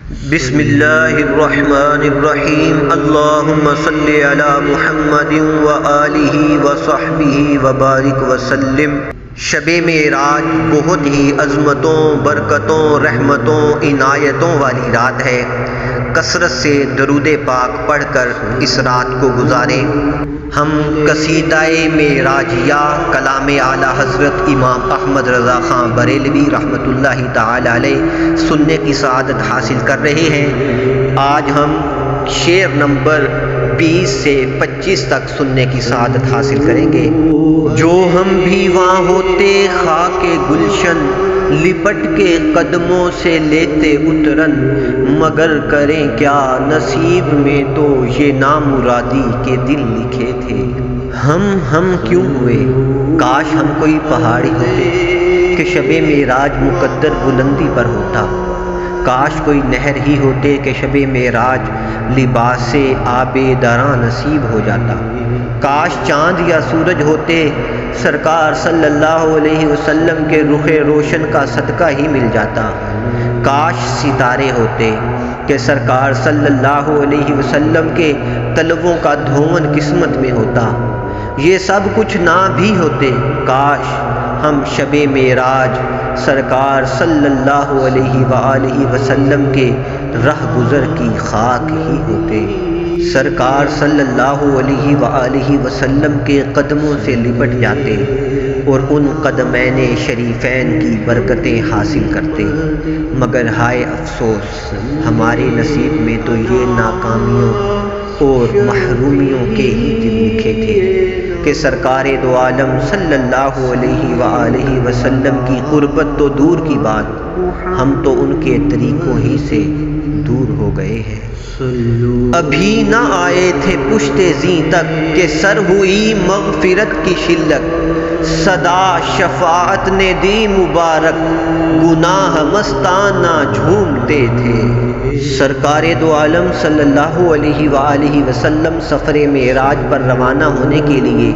بسم اللہ الرحمن الرحیم اللہم صلی علی محمد وآلہ وصحبہ وبارک وسلم۔ شب معراج بہت ہی عظمتوں، برکتوں، رحمتوں، عنایتوں والی رات ہے۔ کثرت سے درود پاک پڑھ کر اس رات کو گزاریں۔ ہم قصیدہ معراجیہ کلام اعلیٰ حضرت امام احمد رضا خان بریلوی رحمۃ اللہ تعالی علیہ سننے کی سعادت حاصل کر رہے ہیں۔ آج ہم شعر نمبر 20 سے 25 تک سننے کی سعادت حاصل کریں گے۔ جو ہم بھی وہاں ہوتے خاک گلشن، لپٹ کے قدموں سے لیتے اترن، مگر کریں کیا نصیب میں تو یہ نامرادی کے دل لکھے تھے۔ ہم کیوں ہوئے، کاش ہم کوئی پہاڑی ہوتے کہ شب معراج مقدر بلندی پر ہوتا۔ کاش کوئی نہر ہی ہوتے کہ شب معراج لباس آب دراں نصیب ہو جاتا۔ کاش چاند یا سورج ہوتے، سرکار صلی اللہ علیہ وسلم کے رخ روشن کا صدقہ ہی مل جاتا۔ کاش ستارے ہوتے کہ سرکار صلی اللہ علیہ وسلم کے طلبوں کا دھون قسمت میں ہوتا۔ یہ سب کچھ نہ بھی ہوتے، کاش ہم شب معراج سرکار صلی اللہ علیہ وآلہ وسلم کے رہ گزر کی خاک ہی ہوتے۔ سرکار صلی اللہ علیہ وآلہ وسلم کے قدموں سے لپٹ جاتے اور ان قدمین شریفین کی برکتیں حاصل کرتے، مگر ہائے افسوس ہمارے نصیب میں تو یہ ناکامیوں اور محرومیوں کے ہی دن لکھے تھے کہ سرکار دو عالم صلی اللہ علیہ وآلہ وسلم کی قربت تو دور کی بات، ہم تو ان کے طریقوں ہی سے دور ہو گئے ہیں۔ ابھی نہ آئے تھے پشت زیں تک کہ سر ہوئی مغفرت کی شلک، صدا شفاعت نے دی مبارک، گناہ مستانہ جھومتے تھے۔ سرکار دو عالم صلی اللہ علیہ وآلہ وسلم سفر معراج پر روانہ ہونے کے لیے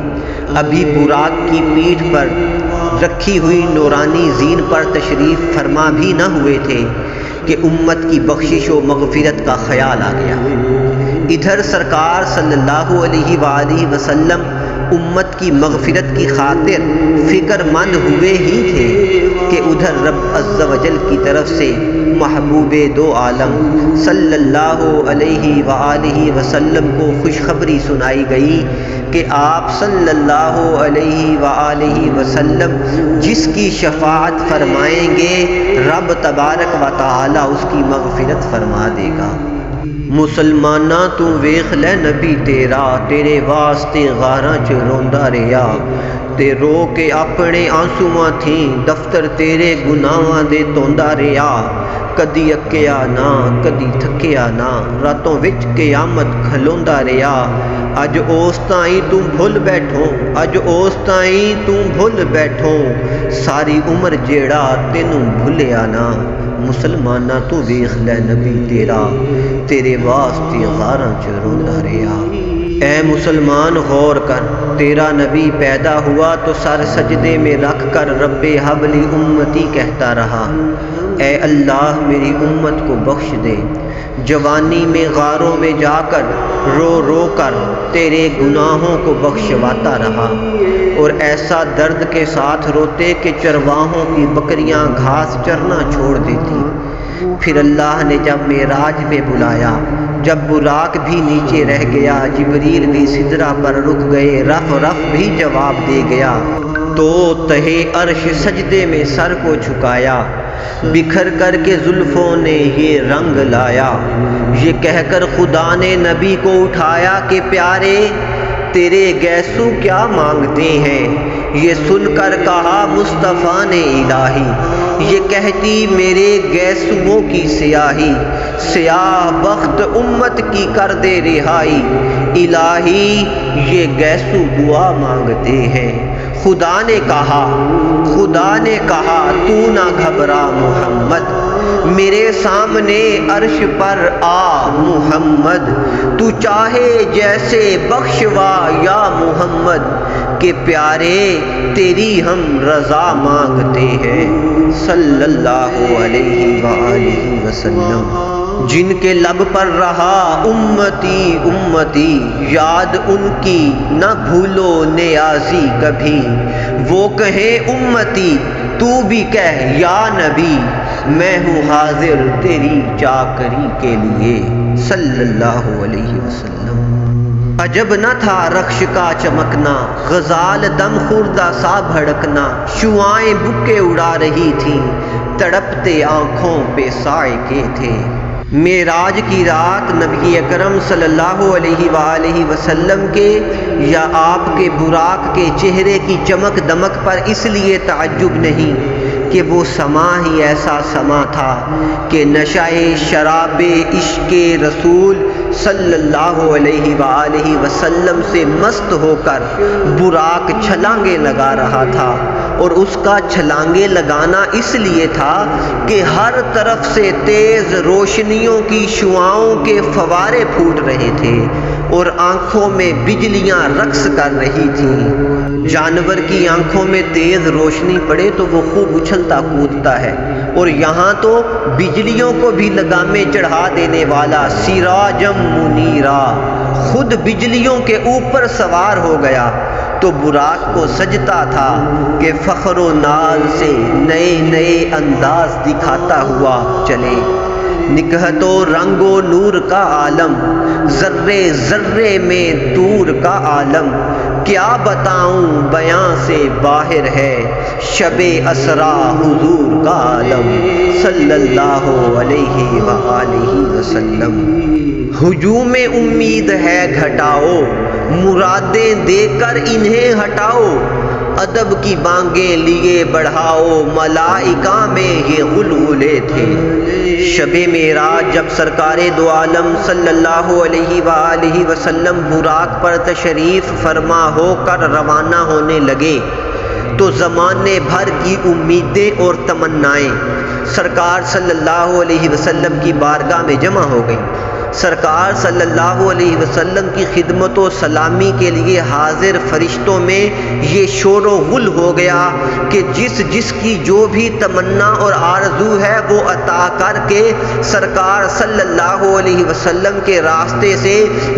ابھی براق کی پیٹھ پر رکھی ہوئی نورانی زین پر تشریف فرما بھی نہ ہوئے تھے کہ امت کی بخشش و مغفرت کا خیال آ گیا۔ ادھر سرکار صلی اللہ علیہ وآلہ وسلم امت کی مغفرت کی خاطر فکر مند ہوئے ہی تھے کہ ادھر رب عز و جل کی طرف سے محبوب دو عالم صلی اللہ علیہ وآلہ وسلم کو خوشخبری سنائی گئی کہ آپ صلی اللہ علیہ وآلہ وسلم جس کی شفاعت فرمائیں گے رب تبارک و تعالی اس کی مغفرت فرما دے گا۔ مسلماناں تو ویکھ لے نبی تیرا، تیرے واسطے غاراں چ روندا رہیا، تے رو کے اپنے آنسواں تھیں دفتر تیرے گناہاں دے توندا رہیا۔ کدی اکیا نہ کدی تھکیا نہ، راتوں وچ قیامت کھلوندا رہیا۔ اج اس تائیں تو بھل بیٹھو، اج اس تائیں تو بھل بیٹھو، ساری عمر جیڑا تینوں بھلیا نہ۔ مسلماناں تو ویکھ لے نبی تیرا، تیرے واسطے غاراں چ روندا رہیا۔ اے مسلمان غور کر، تیرا نبی پیدا ہوا تو سر سجدے میں رکھ کر رب حبلی امتی کہتا رہا، اے اللہ میری امت کو بخش دے۔ جوانی میں غاروں میں جا کر رو رو کر تیرے گناہوں کو بخشواتا رہا، اور ایسا درد کے ساتھ روتے کہ چرواہوں کی بکریاں گھاس چرنا چھوڑ دیتی۔ پھر اللہ نے جب معراج میں بلایا، جب براق بھی نیچے رہ گیا، جبریل بھی سدرہ پر رک گئے، رف بھی جواب دے گیا، تو تہے عرش سجدے میں سر کو جھکایا، بکھر کر کے زلفوں نے یہ رنگ لایا۔ یہ کہہ کر خدا نے نبی کو اٹھایا کہ پیارے تیرے گیسو کیا مانگتے ہیں؟ یہ سن کر کہا مصطفیٰ نے الہی، یہ کہتی میرے گیسوؤں کی سیاہی، سیاہ بخت امت کی کر دے رہائی، الہی یہ گیسو دعا مانگتے ہیں۔ خدا نے کہا تو نہ گھبرا محمد، میرے سامنے عرش پر آ محمد، تو چاہے جیسے بخشوا یا محمد، کہ پیارے تیری ہم رضا مانگتے ہیں صلی اللہ علیہ وآلہ وسلم۔ جن کے لب پر رہا امتی امتی، یاد ان کی نہ بھولو نیازی کبھی، وہ کہیں امتی تو بھی کہہ یا نبی، میں ہوں حاضر تیری چاکری کے لیے صلی اللہ علیہ وسلم۔ عجب نہ تھا رخش کا چمکنا، غزال دم خوردہ سا بھڑکنا، شعائیں بکے اڑا رہی تھیں، تڑپتے آنکھوں پہ صاعقے تھے۔ معراج کی رات نبی اکرم صلی اللہ علیہ وآلہ وسلم کے یا آپ کے براق کے چہرے کی چمک دمک پر اس لیے تعجب نہیں کہ وہ سما ہی ایسا سما تھا کہ نشۂ شراب عشق رسول صلی اللہ علیہ وآلہ وسلم سے مست ہو کر براق چھلانگیں لگا رہا تھا، اور اس کا چھلانگیں لگانا اس لیے تھا کہ ہر طرف سے تیز روشنیوں کی شعاؤں کے فوارے پھوٹ رہے تھے اور آنکھوں میں بجلیاں رقص کر رہی تھیں۔ جانور کی آنکھوں میں تیز روشنی پڑے تو وہ خوب اچھلتا کودتا ہے، اور یہاں تو بجلیوں کو بھی لگامیں چڑھا دینے والا سراجم منیرا خود بجلیوں کے اوپر سوار ہو گیا تو براق کو سجتا تھا کہ فخر و ناز سے نئے نئے انداز دکھاتا ہوا چلے۔ نکہت و رنگ و نور کا عالم، ذرے ذرے میں دور کا عالم، کیا بتاؤں بیاں سے باہر ہے شب اسرا حضور کا عالم صلی اللہ علیہ وآلہ وسلم۔ ہجوم امید ہے گھٹاؤ، مرادیں دے کر انہیں ہٹاؤ، ادب کی بانگیں لیے بڑھاؤ، ملائکہ میں یہ غلغلے تھے۔ شب معراج جب سرکار دو عالم صلی اللہ علیہ وآلہ وسلم براق پر تشریف فرما ہو کر روانہ ہونے لگے تو زمانے بھر کی امیدیں اور تمنائیں سرکار صلی اللہ علیہ وسلم کی بارگاہ میں جمع ہو گئیں۔ سرکار صلی اللہ علیہ وسلم کی خدمت و سلامی کے لیے حاضر فرشتوں میں یہ شور و غل ہو گیا کہ جس جس کی جو بھی تمنا اور آرزو ہے وہ عطا کر کے سرکار صلی اللہ علیہ وسلم کے راستے سے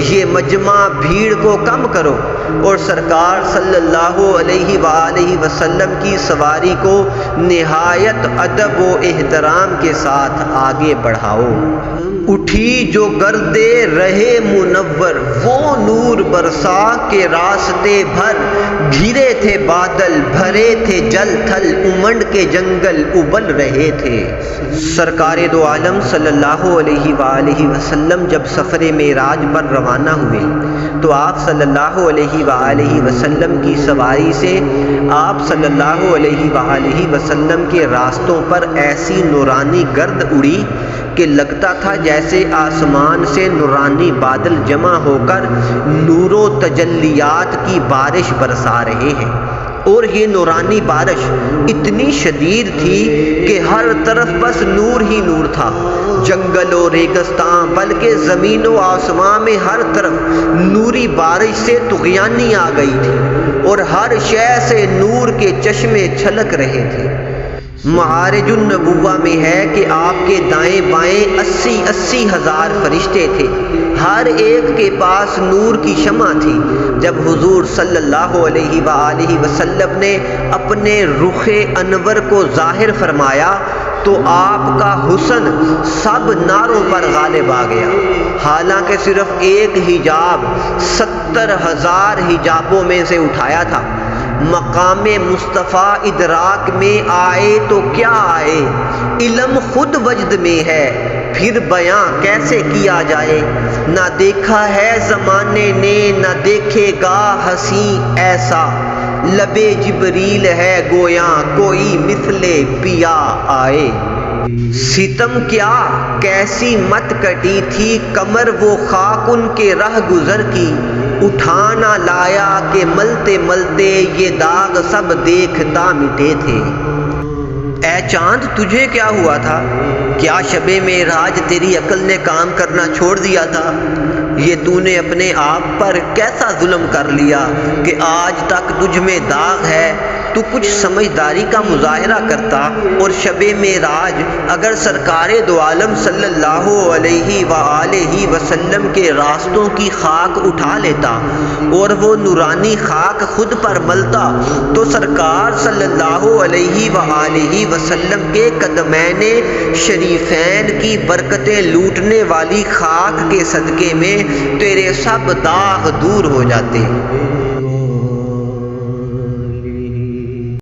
یہ مجمع بھیڑ کو کم کرو، اور سرکار صلی اللہ علیہ وآلہ وسلم کی سواری کو نہایت ادب و احترام کے ساتھ آگے بڑھاؤ۔ اٹھی جو گردے رہے منور، وہ نور برسا کے راستے بھر، گھرے تھے بادل بھرے تھے جل تھل، امنڈ کے جنگل ابل رہے تھے۔ سرکار دو عالم صلی اللہ علیہ وآلہ وسلم جب سفر معراج پر روانہ ہوئے تو آپ صلی اللہ علیہ وآلہ وسلم کی سواری سے آپ صلی اللہ علیہ وآلہ وسلم کے راستوں پر ایسی نورانی گرد اڑی کہ لگتا تھا جیسے آسمان سے نورانی بادل جمع ہو کر نور و تجلیات کی بارش برسا رہے ہیں، اور یہ نورانی بارش اتنی شدید تھی کہ ہر طرف بس نور ہی نور تھا، جنگل و ریگستان بلکہ زمین و آسمان میں ہر طرف نوری بارش سے طغیانی آ گئی تھی، اور ہر شے سے نور کے چشمے چھلک رہے تھے۔ معارج النبوہ میں ہے کہ آپ کے دائیں بائیں 80 ہزار فرشتے تھے، ہر ایک کے پاس نور کی شمع تھی۔ جب حضور صلی اللہ علیہ وآلہ وسلم نے اپنے رخ انور کو ظاہر فرمایا تو آپ کا حسن سب ناروں پر غالب آ گیا، حالانکہ صرف ایک حجاب 70,000 حجابوں میں سے اٹھایا تھا۔ مقام مصطفیٰ ادراک میں آئے تو کیا آئے، علم خود وجد میں ہے، پھر بیاں کیسے کیا جائے۔ نہ دیکھا ہے زمانے نے نہ دیکھے گا حسین ایسا، لبے جبریل ہے گویاں کوئی مثل پیا آئے۔ ستم کیا کیسی مت کٹی تھی کمر وہ خاک ان کے رہ گزر کی، اٹھانا لایا کہ ملتے ملتے یہ داغ سب دیکھتا مٹے تھے۔ اے چاند تجھے کیا ہوا تھا، کیا شب معراج تیری عقل نے کام کرنا چھوڑ دیا تھا؟ یہ تو نے اپنے آپ پر کیسا ظلم کر لیا کہ آج تک تجھ میں داغ ہے، تو کچھ سمجھداری کا مظاہرہ کرتا اور شب معراج اگر سرکار دو عالم صلی اللہ علیہ وآلہ وسلم کے راستوں کی خاک اٹھا لیتا اور وہ نورانی خاک خود پر ملتا تو سرکار صلی اللہ علیہ وآلہ وسلم کے قدمین شریفین کی برکتیں لوٹنے والی خاک کے صدقے میں تیرے سب داغ دور ہو جاتے۔